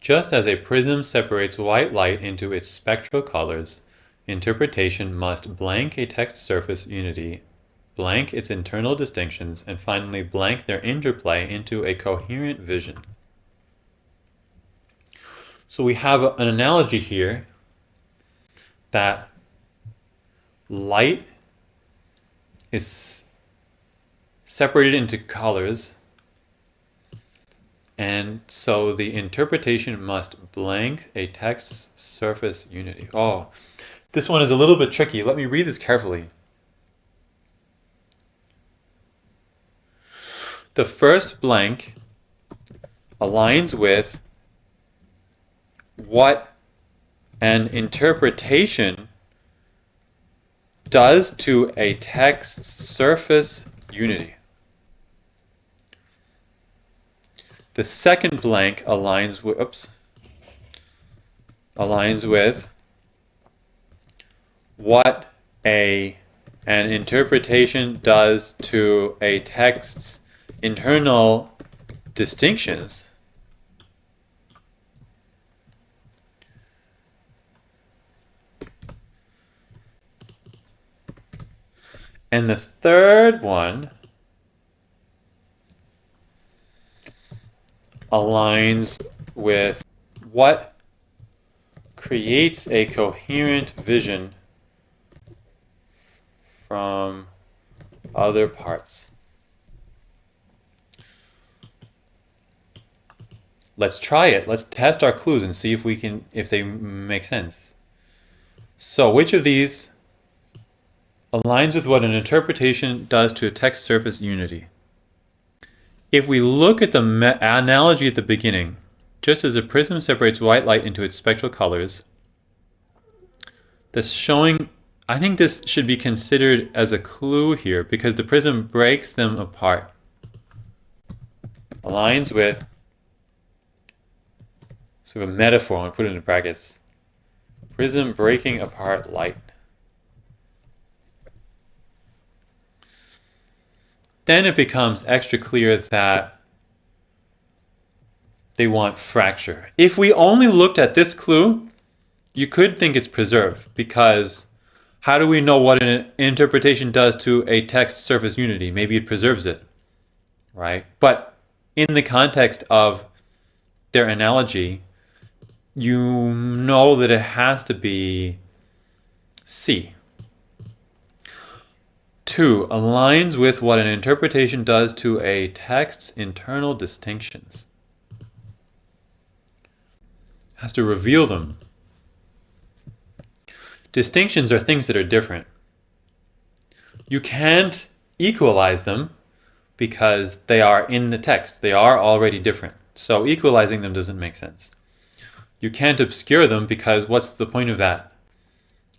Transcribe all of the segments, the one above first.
Just as a prism separates white light into its spectral colors, interpretation must blank a text surface unity, blank its internal distinctions, and finally blank their interplay into a coherent vision. So we have an analogy here that light is separated into colors, and so the interpretation must blank a text surface unity. Oh, this one is a little bit tricky. Let me read this carefully. The first blank aligns with what an interpretation does to a text's surface unity. The second blank aligns with what an interpretation does to a text's internal distinctions. And the third one aligns with what creates a coherent vision from other parts. Let's try it. Let's test our clues and see if they make sense. So which of these aligns with what an interpretation does to a text surface unity? If we look at the analogy at the beginning, just as a prism separates white light into its spectral colors, I think this should be considered as a clue here because the prism breaks them apart. Aligns with sort of a metaphor, I'm going to put it in brackets. Prism breaking apart light. Then it becomes extra clear that they want fracture. If we only looked at this clue, you could think it's preserved, because how do we know what an interpretation does to a text surface unity? Maybe it preserves it, right? But in the context of their analogy, you know that it has to be C. 2. Aligns with what an interpretation does to a text's internal distinctions. Has to reveal them. Distinctions are things that are different. You can't equalize them because they are in the text. They are already different. So equalizing them doesn't make sense. You can't obscure them because what's the point of that?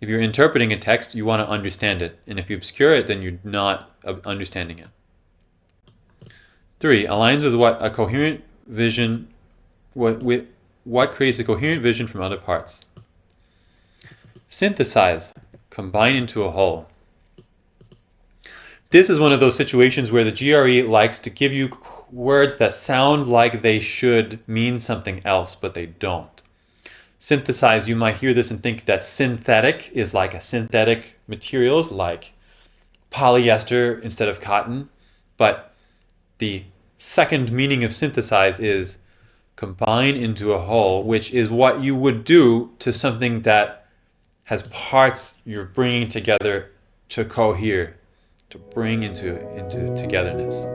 If you're interpreting a text, you want to understand it. And if you obscure it, then you're not understanding it. 3. Aligns with what a coherent vision, what creates a coherent vision from other parts. Synthesize, combine into a whole. This is one of those situations where the GRE likes to give you words that sound like they should mean something else, but they don't. Synthesize, you might hear this and think that synthetic is like a synthetic materials like polyester instead of cotton, but the second meaning of synthesize is combine into a whole, which is what you would do to something that has parts you're bringing together to cohere, to bring into togetherness.